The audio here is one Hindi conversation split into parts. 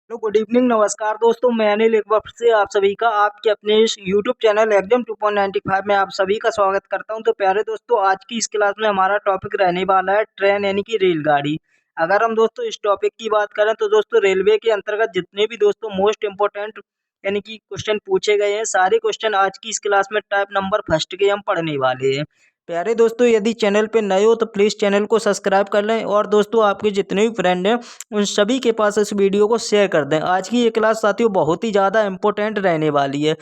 हेलो गुड इवनिंग नमस्कार दोस्तों, मैं अनिल एक बार फिर से आप सभी का आपके अपने इस यूट्यूब चैनल एग्जाम 2.95 में आप सभी का स्वागत करता हूं। तो प्यारे दोस्तों, आज की इस क्लास में हमारा टॉपिक रहने वाला है ट्रेन यानी कि रेलगाड़ी। अगर हम दोस्तों इस टॉपिक की बात करें तो दोस्तों रेलवे के अंतर्गत जितने भी दोस्तों मोस्ट इम्पोर्टेंट यानी कि क्वेश्चन पूछे गए हैं, सारे क्वेश्चन आज की इस क्लास में टाइप नंबर फर्स्ट के हम पढ़ने वाले हैं। प्यारे दोस्तों, यदि चैनल पे नए हो तो प्लीज़ चैनल को सब्सक्राइब कर लें और दोस्तों आपके जितने भी फ्रेंड हैं उन सभी के पास इस वीडियो को शेयर कर दें। आज की ये क्लास साथियों बहुत ही ज़्यादा इम्पोर्टेंट रहने वाली है।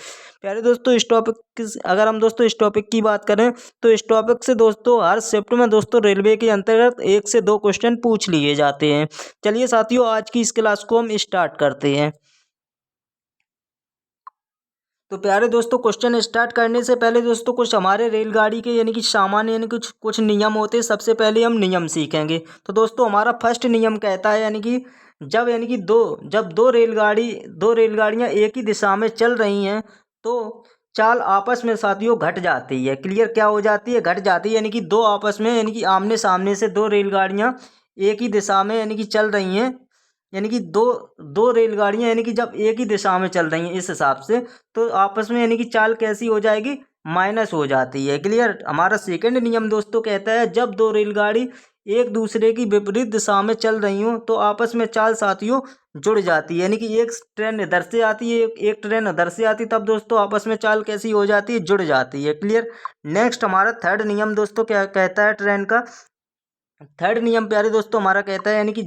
प्यारे दोस्तों, अगर हम दोस्तों इस टॉपिक की बात करें तो इस टॉपिक से दोस्तों हर शिफ्ट में दोस्तों रेलवे के अंतर्गत 1 से 2 क्वेश्चन पूछ लिए जाते हैं। चलिए साथियों, आज की इस क्लास को हम स्टार्ट करते हैं। तो प्यारे दोस्तों, क्वेश्चन स्टार्ट करने से पहले दोस्तों कुछ हमारे रेलगाड़ी के यानी कि सामान्य यानी कुछ कुछ नियम होते हैं। सबसे पहले हम नियम सीखेंगे। तो दोस्तों हमारा फर्स्ट नियम कहता है यानी कि जब दो रेलगाड़ियां एक ही दिशा में चल रही हैं तो चाल आपस में साथियों घट जाती है। क्लियर, क्या हो जाती है? घट जाती है। यानी कि दो आपस में यानी कि आमने सामने से दो रेलगाड़ियां एक ही दिशा में यानी कि चल रही हैं, यानी कि दो दो रेलगाड़ियां यानी कि जब एक ही दिशा में चल रही हैं इस हिसाब से, तो आपस में यानी कि चाल कैसी हो जाएगी? माइनस हो जाती है। क्लियर। हमारा सेकंड नियम दोस्तों कहता है जब दो रेलगाड़ी एक दूसरे की विपरीत दिशा में चल रही हो तो आपस में चाल साथियों जुड़ जाती है। यानी कि एक ट्रेन इधर से आती है, एक ट्रेन उधर से आती है, तब दोस्तों आपस में चाल कैसी हो जाती है? जुड़ जाती है। क्लियर। नेक्स्ट हमारा थर्ड नियम दोस्तों क्या कहता है ट्रेन का? थर्ड नियम प्यारे दोस्तों हमारा कहता है यानी कि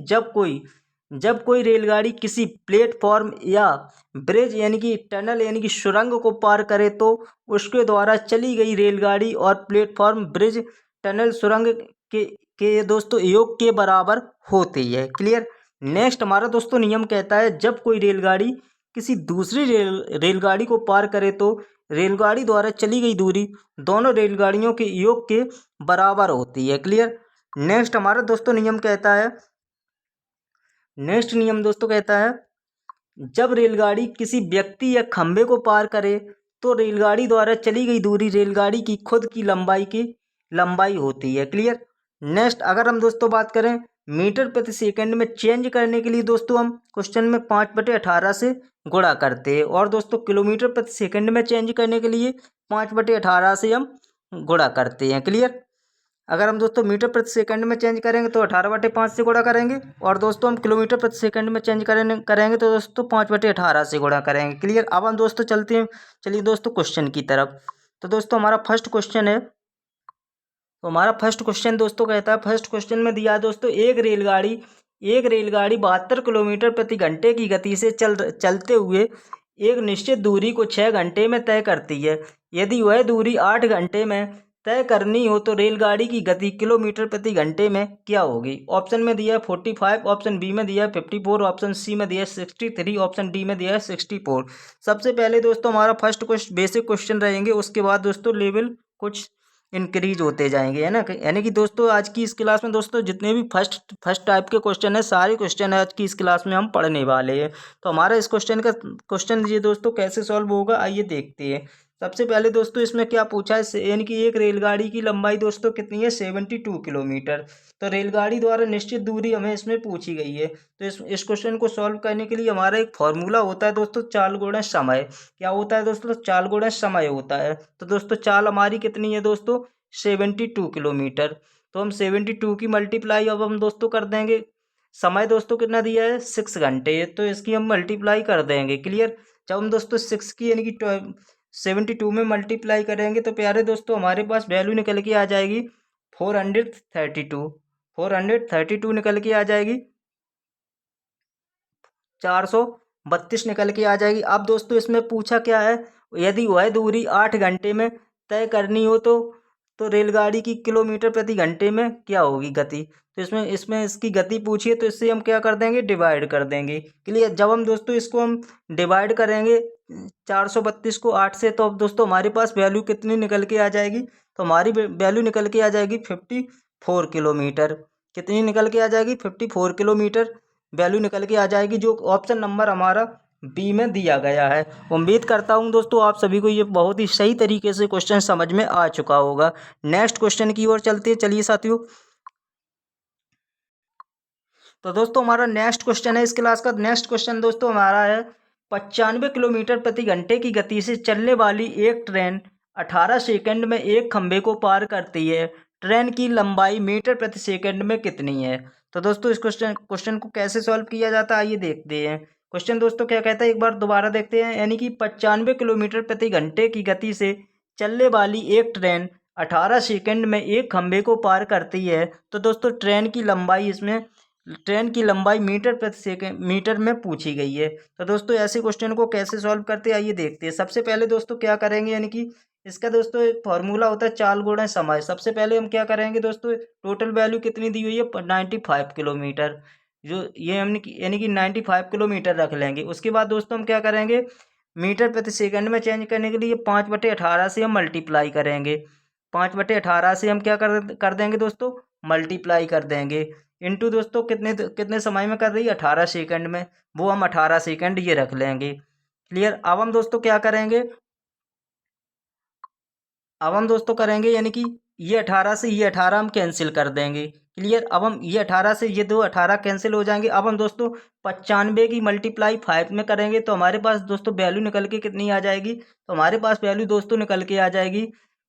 जब कोई रेलगाड़ी किसी प्लेटफॉर्म या ब्रिज यानी कि टनल यानी कि सुरंग को पार करे तो उसके द्वारा चली गई रेलगाड़ी और प्लेटफॉर्म ब्रिज टनल सुरंग के के दोस्तों योग के बराबर होती है। क्लियर। नेक्स्ट हमारा दोस्तों नियम कहता है जब कोई रेलगाड़ी किसी दूसरी रेलगाड़ी को पार करे तो रेलगाड़ी द्वारा चली गई दूरी दोनों रेलगाड़ियों के योग के बराबर होती है। क्लियर। नेक्स्ट हमारा दोस्तों नियम कहता है नेक्स्ट नियम दोस्तों कहता है जब रेलगाड़ी किसी व्यक्ति या खंभे को पार करे तो रेलगाड़ी द्वारा चली गई दूरी रेलगाड़ी की खुद की लंबाई होती है। क्लियर। नेक्स्ट अगर हम दोस्तों बात करें मीटर प्रति सेकंड में चेंज करने के लिए दोस्तों हम क्वेश्चन में 5/18 से गुणा करते हैं, और दोस्तों किलोमीटर प्रति सेकंड में चेंज करने के लिए 5/18 से हम गुणा करते हैं। क्लियर। अगर हम दोस्तों मीटर प्रति सेकंड में चेंज करेंगे तो 18/5 से गुणा करेंगे, और दोस्तों हम किलोमीटर प्रति सेकंड में चेंज करेंगे तो दोस्तों 5/18 से गुणा करेंगे। क्लियर। अब हम दोस्तों चलते हैं, चलिए दोस्तों क्वेश्चन की तरफ। तो दोस्तों हमारा फर्स्ट क्वेश्चन है, तो हमारा फर्स्ट क्वेश्चन दोस्तों कहता है, फर्स्ट क्वेश्चन में दिया है दोस्तों एक रेलगाड़ी 72 किलोमीटर प्रति घंटे की गति से चलते हुए एक निश्चित दूरी को 6 घंटे में तय करती है। यदि वह दूरी 8 घंटे में तय करनी हो तो रेलगाड़ी की गति किलोमीटर प्रति घंटे में क्या होगी? ऑप्शन में दिया है 45, ऑप्शन बी में दिया है 54, ऑप्शन सी में दिया है 63, ऑप्शन डी में दिया है 64। सबसे पहले दोस्तों हमारा फर्स्ट क्वेश्चन बेसिक क्वेश्चन रहेंगे, उसके बाद दोस्तों लेवल कुछ इंक्रीज होते जाएंगे, है ना। यानी कि दोस्तों आज की इस क्लास में दोस्तों जितने भी फर्स्ट टाइप के क्वेश्चन है, सारे क्वेश्चन आज की इस क्लास में हम पढ़ने वाले हैं। तो हमारा इस क्वेश्चन ये दोस्तों कैसे सॉल्व होगा, आइए देखते हैं। सबसे पहले दोस्तों इसमें क्या पूछा है, यानी कि एक रेलगाड़ी की लंबाई दोस्तों कितनी है? 72 किलोमीटर। तो रेलगाड़ी द्वारा निश्चित दूरी हमें इसमें पूछी गई है। तो इस क्वेश्चन को सॉल्व करने के लिए हमारा एक फॉर्मूला होता है दोस्तों, चाल गुणा समय। क्या होता है दोस्तों? चाल गुणा समय होता है। तो दोस्तों चाल हमारी कितनी है दोस्तों? 72 किलोमीटर। तो हम 72 की मल्टीप्लाई अब हम दोस्तों कर देंगे, समय दोस्तों कितना दिया है? 6 घंटे, तो इसकी हम मल्टीप्लाई कर देंगे। क्लियर। जब हम दोस्तों 6 की यानी कि 72 में मल्टीप्लाई करेंगे तो प्यारे दोस्तों हमारे पास वैल्यू निकल के आ जाएगी 432। 432 निकल के आ जाएगी, 432 निकल के आ जाएगी। अब दोस्तों इसमें पूछा क्या है, यदि वह दूरी 8 घंटे में तय करनी हो तो रेलगाड़ी की किलोमीटर प्रति घंटे में क्या होगी गति? तो इसमें इसकी गति पूछिए, तो इससे हम क्या कर देंगे? डिवाइड कर देंगे। क्लियर। जब हम दोस्तों इसको हम डिवाइड करेंगे 432 को 8 से, तो अब दोस्तों हमारे पास वैल्यू कितनी निकल के आ जाएगी? तो हमारी वैल्यू निकल के आ जाएगी 54 किलोमीटर। कितनी निकल के आ जाएगी? 54 किलोमीटर वैल्यू निकल के आ जाएगी, जो ऑप्शन नंबर हमारा बी में दिया गया है। उम्मीद करता हूं दोस्तों आप सभी को ये बहुत ही सही तरीके से क्वेश्चन समझ में आ चुका होगा। नेक्स्ट क्वेश्चन की ओर चलते हैं, चलिए साथियों। तो दोस्तों हमारा नेक्स्ट क्वेश्चन है इस क्लास का। नेक्स्ट क्वेश्चन दोस्तों हमारा है 95 किलोमीटर प्रति घंटे की गति से चलने वाली एक ट्रेन 18 सेकंड में एक खंभे को पार करती है। ट्रेन की लंबाई मीटर प्रति सेकंड में कितनी है? तो दोस्तों इस क्वेश्चन को कैसे सॉल्व किया जाता है आइए देखते हैं। क्वेश्चन दोस्तों क्या कहता है एक बार दोबारा देखते हैं। यानी कि 95 किलोमीटर प्रति घंटे की गति से चलने वाली एक ट्रेन 18 सेकंड में एक खंभे को पार करती है। तो दोस्तों ट्रेन की लंबाई मीटर प्रति सेकंड मीटर में पूछी गई है। तो दोस्तों ऐसे क्वेश्चन को कैसे सॉल्व करते हैं आइए देखते हैं। सबसे पहले दोस्तों क्या करेंगे, यानी कि इसका दोस्तों एक फॉर्मूला होता है चाल गुणा समय। सबसे पहले हम क्या करेंगे दोस्तों, टोटल वैल्यू कितनी दी हुई है 95 किलोमीटर, जो ये हमने यानी कि 95 किलोमीटर रख लेंगे। उसके बाद दोस्तों हम क्या करेंगे, मीटर प्रति सेकंड में चेंज करने के लिए 5/18 से हम मल्टीप्लाई करेंगे। 5/18 से हम क्या कर देंगे दोस्तों, मल्टीप्लाई कर देंगे। इंटू दोस्तों कितने कितने समय में कर रही है 18 सेकंड में, वो हम 18 सेकंड ये रख लेंगे। क्लियर। अब हम दोस्तों क्या करेंगे, अब हम दोस्तों करेंगे यानी कि ये 18 से ये 18 हम कैंसिल कर देंगे। क्लियर। अब हम ये 18 से ये 18 कैंसिल हो जाएंगे। अब हम दोस्तों 95 की मल्टीप्लाई 5 में करेंगे तो हमारे पास दोस्तों वैल्यू निकल के कितनी आ जाएगी, तो हमारे पास वैल्यू दोस्तों निकल के आ जाएगी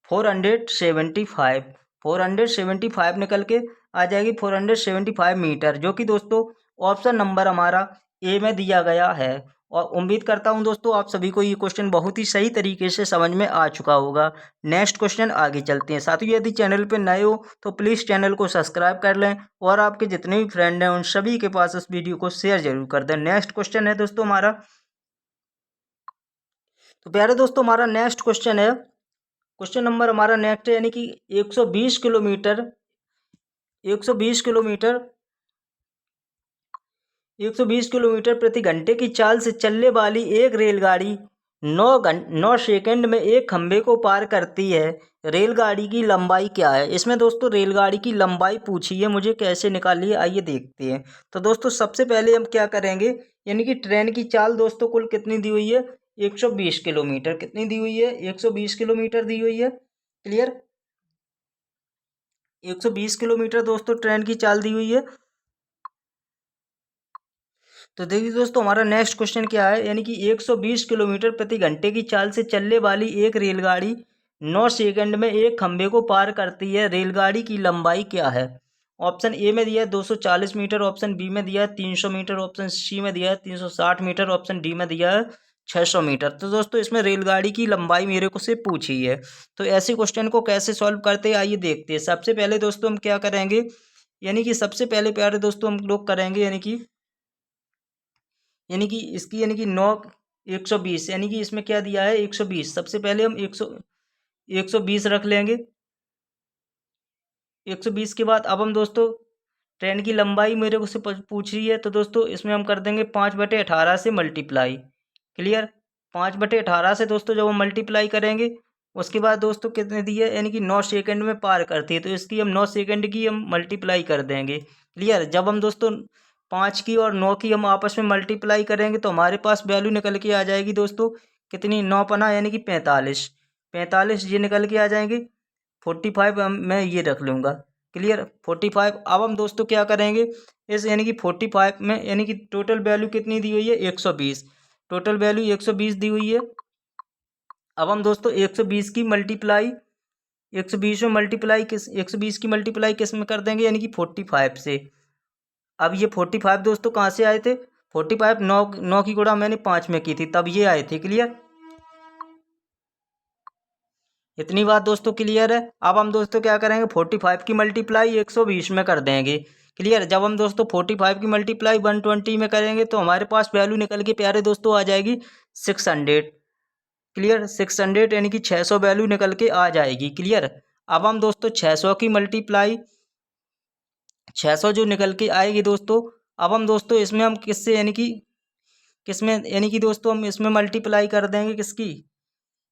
475। 475 निकल के आ जाएगी 475 मीटर, जो कि दोस्तों ऑप्शन नंबर हमारा ए में दिया गया है। और उम्मीद करता हूं दोस्तों आप सभी को ये क्वेश्चन बहुत ही सही तरीके से समझ में आ चुका होगा। नेक्स्ट क्वेश्चन आगे चलते हैं। साथियों यदि चैनल पर नए हो तो प्लीज़ चैनल को सब्सक्राइब कर लें और आपके जितने भी फ्रेंड हैं उन सभी के पास इस वीडियो को शेयर जरूर कर दें। नेक्स्ट क्वेश्चन है दोस्तों हमारा, तो प्यारे दोस्तों हमारा नेक्स्ट क्वेश्चन है, क्वेश्चन नंबर हमारा नेक्स्ट है, यानी कि 120 किलोमीटर 120 किलोमीटर 120 किलोमीटर प्रति घंटे की चाल से चलने वाली एक रेलगाड़ी 9 सेकंड में एक खंभे को पार करती है। रेलगाड़ी की लंबाई क्या है? इसमें दोस्तों रेलगाड़ी की लंबाई पूछी है, मुझे कैसे निकाली है आइए देखते हैं। तो दोस्तों सबसे पहले हम क्या करेंगे, यानी कि ट्रेन की चाल दोस्तों कुल कितनी दी हुई है 120 किलोमीटर, कितनी दी हुई है 120 किलोमीटर दी हुई है। क्लियर। 120 किलोमीटर दोस्तों ट्रेन की चाल दी हुई है। तो देखिए दोस्तों हमारा नेक्स्ट क्वेश्चन क्या है, यानी कि 120 किलोमीटर प्रति घंटे की चाल से चलने वाली एक रेलगाड़ी 9 सेकंड में एक खंभे को पार करती है। रेलगाड़ी की लंबाई क्या है? ऑप्शन ए में दिया है 240 मीटर, ऑप्शन बी में दिया है 300 मीटर, ऑप्शन सी में दिया है 360 मीटर, ऑप्शन डी में दिया है 600 मीटर। तो दोस्तों इसमें रेलगाड़ी की लंबाई मेरे को से पूछी है, तो ऐसे क्वेश्चन को कैसे सॉल्व करते हैं आइए देखते हैं। सबसे पहले दोस्तों हम क्या करेंगे, यानी कि सबसे पहले प्यारे दोस्तों हम लोग करेंगे यानी कि इसकी यानी कि 120, यानी कि इसमें क्या दिया है 120। सबसे पहले हम 120 रख लेंगे। 120 के बाद अब हम दोस्तों ट्रेन की लंबाई मेरे को से पूछ रही है, तो दोस्तों इसमें हम कर देंगे 5/18 से मल्टीप्लाई। क्लियर। 5/18 से दोस्तों जब हम मल्टीप्लाई करेंगे उसके बाद दोस्तों कितने दिए, यानी कि 9 सेकंड में पार करती है, तो इसकी हम 9 सेकंड की हम मल्टीप्लाई कर देंगे। क्लियर। जब हम दोस्तों 5 की और 9 की हम आपस में मल्टीप्लाई करेंगे तो हमारे पास वैल्यू निकल के आ जाएगी दोस्तों कितनी, 9 पना यानी कि 45। 45 ये निकल के आ जाएंगे। 45 मैं ये रख लूँगा। क्लियर। 45। अब हम दोस्तों क्या करेंगे, इस यानी कि 45 में यानी कि टोटल वैल्यू कितनी दी हुई है 120, टोटल वैल्यू 120 दी हुई है। अब हम दोस्तों 120 की मल्टीप्लाई 120 में मल्टीप्लाई किस 120 की मल्टीप्लाई किस में कर देंगे, यानी कि 45 से। अब ये 45 दोस्तों कहाँ से आए थे, 45 9 की गुणा मैंने 5 में की थी तब ये आए थे। क्लियर। इतनी बात दोस्तों क्लियर है। अब हम दोस्तों क्या करेंगे 45 की मल्टीप्लाई 120 में कर देंगे। क्लियर। जब हम दोस्तों 45 की मल्टीप्लाई 120 में करेंगे तो हमारे पास वैल्यू निकल के प्यारे दोस्तों आ जाएगी 600। क्लियर। 600 यानी कि 600 वैल्यू निकल के आ जाएगी। क्लियर। अब हम दोस्तों 600 की मल्टीप्लाई 600 जो निकल के आएगी दोस्तों, अब हम दोस्तों इसमें हम किससे यानी कि किसमें यानी कि दोस्तों हम इसमें मल्टीप्लाई कर देंगे किसकी,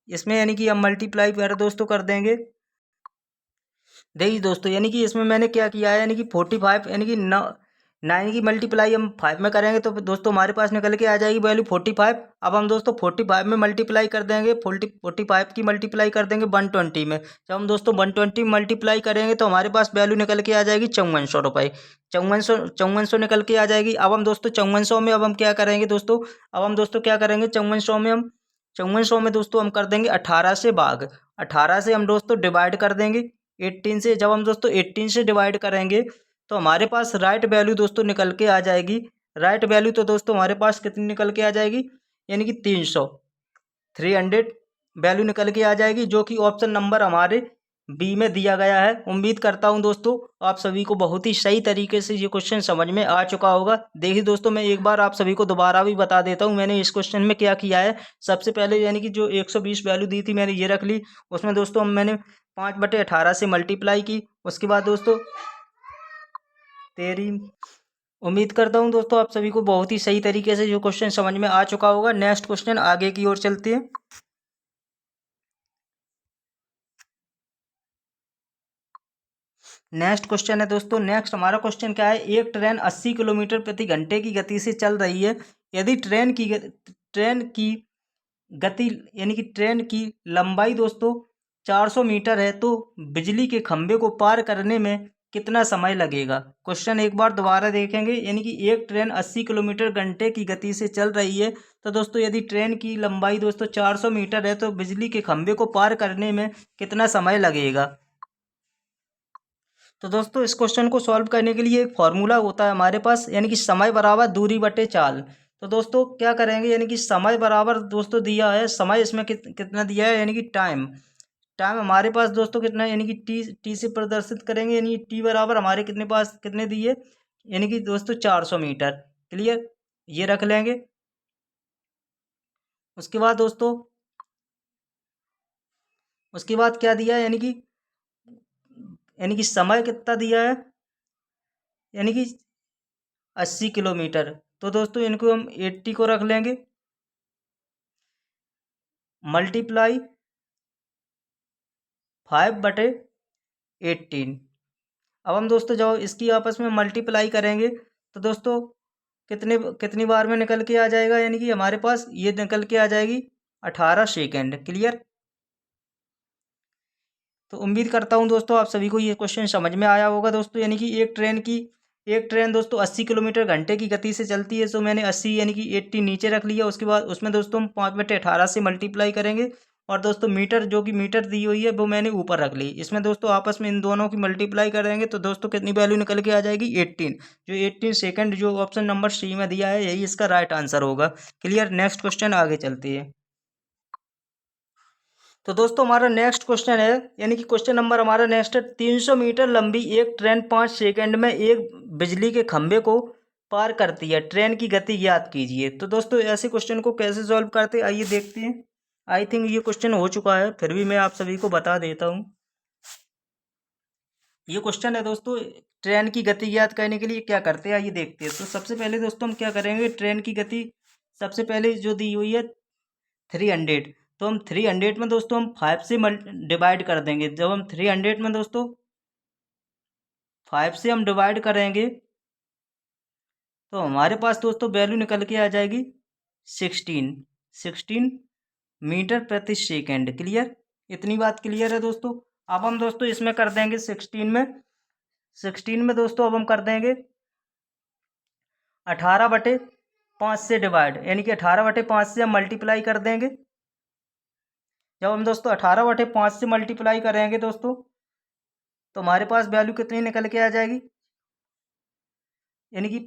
इसमें यानी कि हम मल्टीप्लाई प्यारे दोस्तों कर देंगे। देखिए दोस्तों यानी कि इसमें मैंने क्या किया है, यानी कि 45 यानी कि 9 की मल्टीप्लाई हम 5 में करेंगे तो दोस्तों हमारे पास निकल के आ जाएगी वैल्यू 45। अब हम दोस्तों 45 में मल्टीप्लाई कर देंगे, 45 की मल्टीप्लाई कर देंगे 120 में। जब हम दोस्तों 120 में मल्टीप्लाई करेंगे तो हमारे पास वैल्यू निकल के आ जाएगी 5400 रुपये। 5400 निकल के आ जाएगी। अब हम दोस्तों 5400 में अब हम क्या करेंगे दोस्तों, अब हम दोस्तों क्या करेंगे 5400 में दोस्तों हम कर देंगे 18 से भाग। 18 से हम दोस्तों डिवाइड कर देंगे 18 से। जब हम दोस्तों 18 से डिवाइड करेंगे तो हमारे पास राइट वैल्यू दोस्तों निकल के आ जाएगी। राइट वैल्यू तो दोस्तों हमारे पास कितनी निकल के आ जाएगी, यानी कि 300 वैल्यू निकल के आ जाएगी, जो कि ऑप्शन नंबर हमारे बी में दिया गया है। उम्मीद करता हूं दोस्तों आप सभी को बहुत ही सही तरीके से ये क्वेश्चन समझ में आ चुका होगा। देखिए दोस्तों मैं एक बार आप सभी को दोबारा भी बता देता हूं मैंने इस क्वेश्चन में क्या किया है। सबसे पहले यानी कि जो 120 वैल्यू दी थी मैंने ये रख ली। उसमें दोस्तों मैंने 5/18 से मल्टीप्लाई की। उसके बाद दोस्तों तेरी उम्मीद करता हूं दोस्तों आप सभी को बहुत ही सही तरीके से जो क्वेश्चन समझ में आ चुका होगा। नेक्स्ट क्वेश्चन आगे की ओर चलते हैं। नेक्स्ट क्वेश्चन है दोस्तों, नेक्स्ट हमारा क्वेश्चन क्या है, एक ट्रेन 80 किलोमीटर प्रति घंटे की गति से चल रही है। यदि ट्रेन की गति यानी कि ट्रेन की लंबाई दोस्तों 400 मीटर है तो बिजली के खंभे को पार करने में कितना समय लगेगा। क्वेश्चन एक बार दोबारा देखेंगे, यानी कि एक ट्रेन 80 किलोमीटर घंटे की गति से चल रही है तो दोस्तों यदि ट्रेन की लंबाई दोस्तों 400 मीटर है तो बिजली के खंभे को पार करने में कितना समय लगेगा। तो दोस्तों इस क्वेश्चन को सॉल्व करने के लिए एक फॉर्मूला होता है हमारे पास, यानी कि समय बराबर दूरी बटे चाल। तो दोस्तों क्या करेंगे, यानी कि समय बराबर दोस्तों दिया है, समय इसमें कितना दिया है, यानी कि टाइम। टाइम हमारे पास दोस्तों कितना है, यानी कि टी से प्रदर्शित करेंगे, यानी टी बराबर हमारे कितने पास कितने दिए, यानी कि दोस्तों 400 मीटर। क्लियर, ये रख लेंगे। उसके बाद दोस्तों उसके बाद क्या दिया है, यानी कि समय कितना दिया है, यानी कि 80 किलोमीटर। तो दोस्तों इनको हम 80 को रख लेंगे मल्टीप्लाई 5/18। अब हम दोस्तों जब इसकी आपस में मल्टीप्लाई करेंगे तो दोस्तों कितनी बार में निकल के आ जाएगा, यानी कि हमारे पास ये निकल के आ जाएगी 18 सेकेंड। क्लियर, तो उम्मीद करता हूँ दोस्तों आप सभी को ये क्वेश्चन समझ में आया होगा दोस्तों। यानी कि एक ट्रेन दोस्तों 80 किलोमीटर घंटे की गति से चलती है, तो मैंने 80 यानी कि 80 नीचे रख लिया। उसके बाद उसमें दोस्तों हम 5/18 से मल्टीप्लाई करेंगे और दोस्तों मीटर जो कि मीटर दी हुई है वो मैंने ऊपर रख ली। इसमें दोस्तों आपस में इन दोनों की मल्टीप्लाई करेंगे तो दोस्तों कितनी वैल्यू निकल के आ जाएगी 18। जो 18 सेकेंड जो ऑप्शन नंबर सी में दिया है यही इसका राइट आंसर होगा। क्लियर, नेक्स्ट क्वेश्चन आगे चलती है। तो दोस्तों हमारा नेक्स्ट क्वेश्चन है, यानी कि क्वेश्चन नंबर हमारा नेक्स्ट है, 300 मीटर लंबी एक ट्रेन 5 सेकंड में एक बिजली के खंभे को पार करती है, ट्रेन की गति ज्ञात कीजिए। तो दोस्तों ऐसे क्वेश्चन को कैसे सॉल्व करते हैं आइए देखते हैं। आई थिंक ये क्वेश्चन हो चुका है, फिर भी मैं आप सभी को बता देता हूँ। ये क्वेश्चन है दोस्तों, ट्रेन की गति ज्ञात करने के लिए क्या करते हैं आइए देखते हैं। तो सबसे पहले दोस्तों हम क्या करेंगे, ट्रेन की गति सबसे पहले जो दी हुई है 300, तो हम 300 में दोस्तों हम 5 से डिवाइड कर देंगे। जब हम 300 में दोस्तों 5 से हम डिवाइड करेंगे तो हमारे पास दोस्तों वैल्यू निकल के आ जाएगी 16 मीटर प्रति सेकेंड। क्लियर, इतनी बात क्लियर है दोस्तों। अब हम दोस्तों इसमें कर देंगे 16 में दोस्तों अब हम कर देंगे 18/5 से डिवाइड, यानी कि 18/5 से हम मल्टीप्लाई कर देंगे। जब हम दोस्तों 18/5 से मल्टीप्लाई करेंगे दोस्तों तो हमारे पास वैल्यू कितनी निकल के आ जाएगी, यानी कि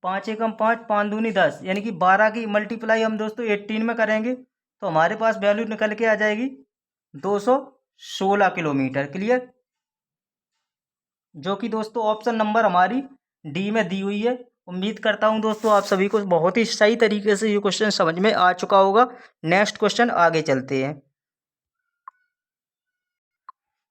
5 एकम 5, 5 दूनी 10, यानी कि 12 की मल्टीप्लाई हम दोस्तों 18 में करेंगे तो हमारे पास वैल्यू निकल के आ जाएगी 216 किलोमीटर। क्लियर, जो कि दोस्तों ऑप्शन नंबर हमारी डी में दी हुई है। उम्मीद करता हूं दोस्तों आप सभी को बहुत ही सही तरीके से ये क्वेश्चन समझ में आ चुका होगा। नेक्स्ट क्वेश्चन आगे चलते हैं।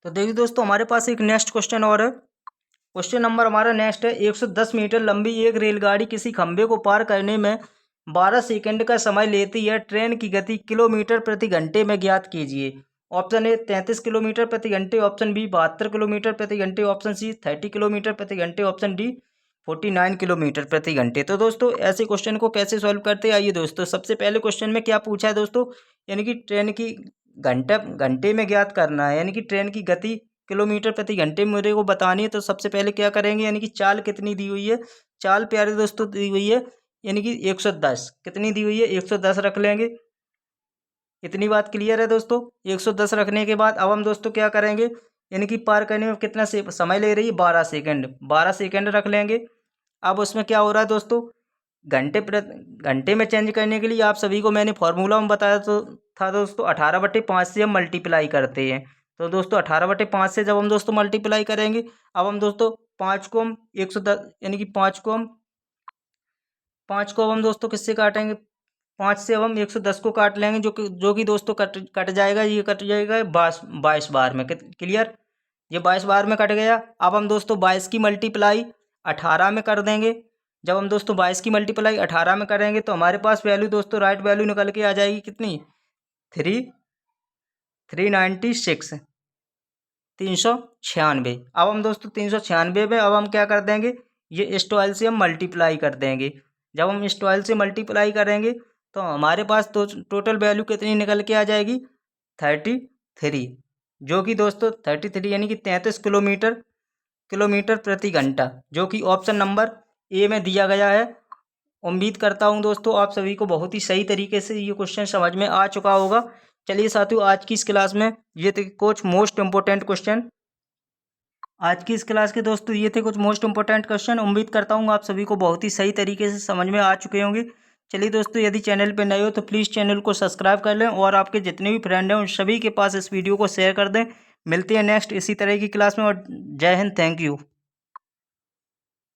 तो देखिए दोस्तों हमारे पास एक नेक्स्ट क्वेश्चन और है। क्वेश्चन नंबर हमारा नेक्स्ट है, 110 मीटर लंबी एक रेलगाड़ी किसी खंभे को पार करने में 12 सेकंड का समय लेती है, ट्रेन की गति किलोमीटर प्रति घंटे में ज्ञात कीजिए। ऑप्शन ए 33 किलोमीटर प्रति घंटे, ऑप्शन बी 72 किलोमीटर प्रति घंटे, ऑप्शन सी 30 किलोमीटर प्रति घंटे, ऑप्शन डी 49 किलोमीटर प्रति घंटे। तो दोस्तों ऐसे क्वेश्चन को कैसे सॉल्व करते हैं, आइए दोस्तों। सबसे पहले क्वेश्चन में क्या पूछा है दोस्तों, यानी कि ट्रेन की घंटे में ज्ञात करना है, यानी कि ट्रेन की गति किलोमीटर प्रति घंटे में मेरे को बतानी है। तो सबसे पहले क्या करेंगे, यानी कि चाल कितनी दी हुई है, चाल प्यारे दोस्तों दी हुई है यानी कि 110, कितनी दी हुई है 110 रख लेंगे। इतनी बात क्लियर है दोस्तों। 110 रखने के बाद अब हम दोस्तों क्या करेंगे, यानी कि पार करने में कितना समय ले रही है 12 सेकंड, 12 सेकंड रख लेंगे। अब उसमें क्या हो रहा है दोस्तों, घंटे में चेंज करने के लिए आप सभी को मैंने फॉर्मूला में बताया तो था दोस्तों, 18/5 से हम मल्टीप्लाई करते हैं। तो दोस्तों 18/5 से जब हम दोस्तों मल्टीप्लाई करेंगे, अब हम दोस्तों 5 को हम 110 यानी कि 5 को अब हम दोस्तों किससे काटेंगे, 5 से अब हम 110 को काट लेंगे, जो कि दोस्तों कट जाएगा, ये कट जाएगा 22 बार में। क्लियर, ये 22 बार में कट गया। अब हम दोस्तों 22 की मल्टीप्लाई 18 में कर देंगे। जब हम दोस्तों 22 की मल्टीप्लाई 18 में करेंगे तो हमारे पास वैल्यू दोस्तों राइट वैल्यू निकल के आ जाएगी कितनी, 396, 396। अब हम दोस्तों 396 में अब हम क्या कर देंगे, ये इस 12 से हम मल्टीप्लाई कर देंगे। जब हम इस 12 से मल्टीप्लाई करेंगे तो हमारे पास तो टोटल वैल्यू कितनी निकल के आ जाएगी, 33, जो कि दोस्तों 33 यानी कि 33 किलोमीटर प्रति घंटा, जो कि ऑप्शन नंबर ए में दिया गया है। उम्मीद करता हूं दोस्तों आप सभी को बहुत ही सही तरीके से ये क्वेश्चन समझ में आ चुका होगा। चलिए साथियों, आज की इस क्लास में ये थे कुछ मोस्ट इम्पोर्टेंट क्वेश्चन। आज की इस क्लास के दोस्तों ये थे कुछ मोस्ट इम्पोर्टेंट क्वेश्चन। उम्मीद करता हूँ आप सभी को बहुत ही सही तरीके से समझ में आ चुके होंगे। चलिए दोस्तों, यदि चैनल पर नए हो तो प्लीज़ चैनल को सब्सक्राइब कर लें और आपके जितने भी फ्रेंड हैं उन सभी के पास इस वीडियो को शेयर कर दें। मिलते हैं नेक्स्ट इसी तरह की क्लास में, और जय हिंद, थैंक यू।